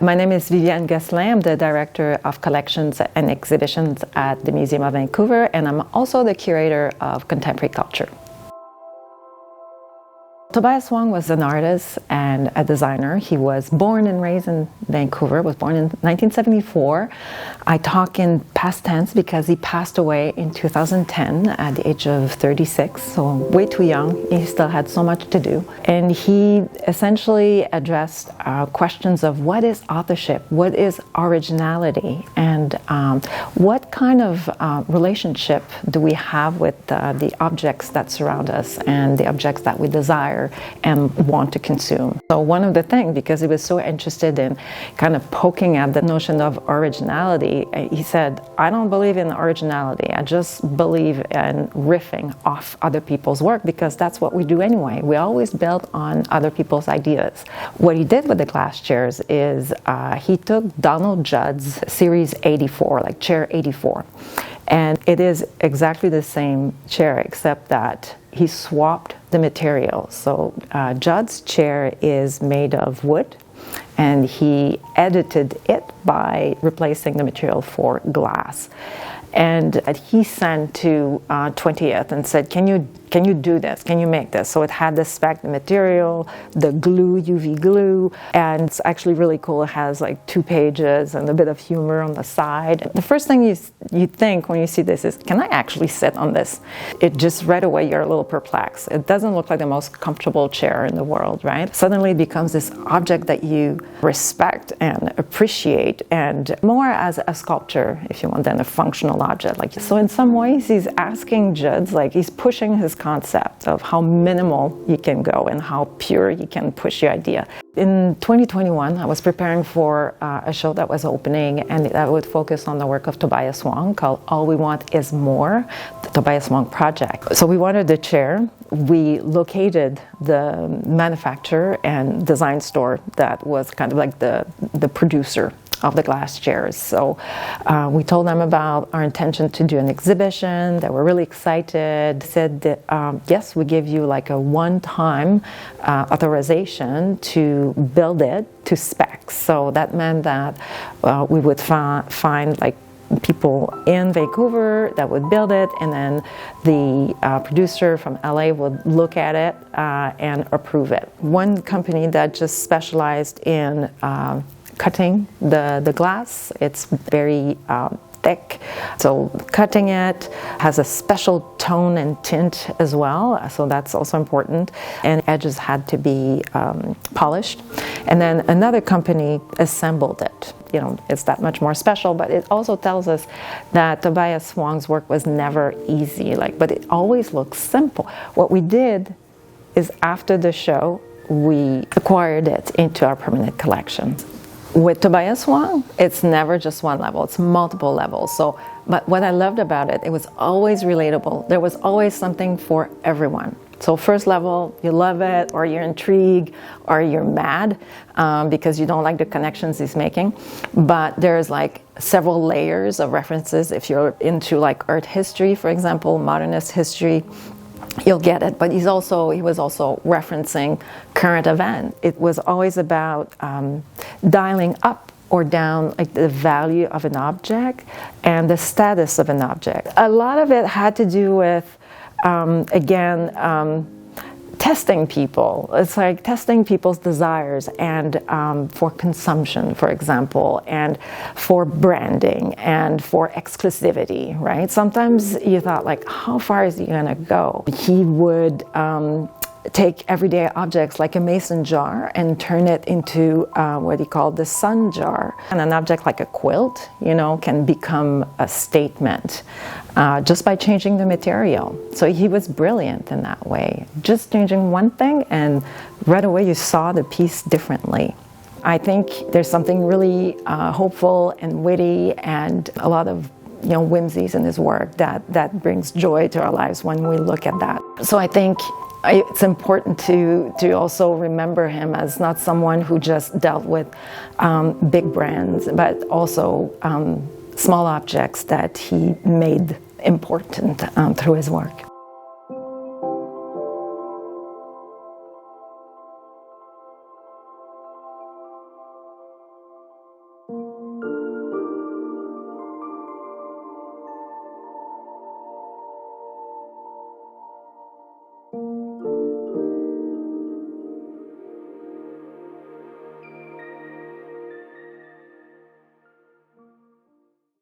My name is Viviane Gosselin. I'm the Director of Collections and Exhibitions at the Museum of Vancouver, and I'm also the Curator of Contemporary Culture. Tobias Wong was an artist and a designer. He was born and raised in Vancouver, was born in 1974. I talk in past tense because he passed away in 2010 at the age of 36, so way too young. He still had so much to do. And he essentially addressed questions of what is authorship, what is originality, and what kind of relationship do we have with the objects that surround us and the objects that we desire and want to consume. So one of the things, because he was so interested in kind of poking at the notion of originality, he said, I don't believe in originality. I just believe in riffing off other people's work, because that's what we do anyway. We always build on other people's ideas. What he did with the glass chairs is he took Donald Judd's Series 84, like chair 84, and it is exactly the same chair except that he swapped the material. So Judd's chair is made of wood, and he edited it by replacing the material for glass. And he sent to 20th and said, can you do this? Can you make this? So it had the spec, the material, the glue, UV glue, and it's actually really cool. It has like 2 pages and a bit of humor on the side. The first thing you think when you see this is, can I actually sit on this? It just right away you're a little perplexed. It doesn't look like the most comfortable chair in the world, right? Suddenly it becomes this object that you respect and appreciate, and more as a sculpture, if you want, than a functional object. Like, so in some ways he's asking Judd, like he's pushing his concept of how minimal you can go and how pure you can push your idea. In 2021, I was preparing for a show that was opening, and that would focus on the work of Tobias Wong called All We Want Is More, the Tobias Wong project. So we wanted the chair. We located the manufacturer and design store that was kind of like the producer of the glass chairs. So we told them about our intention to do an exhibition. They were really excited. Said that, yes, we give you like a one-time authorization to build it to specs. So that meant that we would find like people in Vancouver that would build it, and then the producer from LA would look at it and approve it. One company that just specialized in cutting the glass. It's very thick, so cutting it has a special tone and tint as well, so that's also important, and edges had to be polished. And then another company assembled it. You know, it's that much more special, but it also tells us that Tobias Wong's work was never easy, but it always looks simple. What we did is, after the show, we acquired it into our permanent collection. With Tobias Wong, it's never just one level, it's multiple levels. So, but what I loved about it, it was always relatable. There was always something for everyone. So first level, you love it, or you're intrigued, or you're mad because you don't like the connections he's making. But there's like several layers of references. If you're into like art history, for example, modernist history, you'll get it. But he was also referencing current event. It was always about dialing up or down like the value of an object and the status of an object. A lot of it had to do with testing people. It's like testing people's desires and for consumption, for example, and for branding and for exclusivity, right? Sometimes you thought, like, how far is he gonna go? He would take everyday objects like a mason jar and turn it into what he called the sun jar. And an object like a quilt, you know, can become a statement just by changing the material. So he was brilliant in that way. Just changing one thing, and right away you saw the piece differently. I think there's something really hopeful and witty and a lot of whimsies in his work that brings joy to our lives when we look at that. So I think it's important to also remember him as not someone who just dealt with big brands, but also small objects that he made important through his work.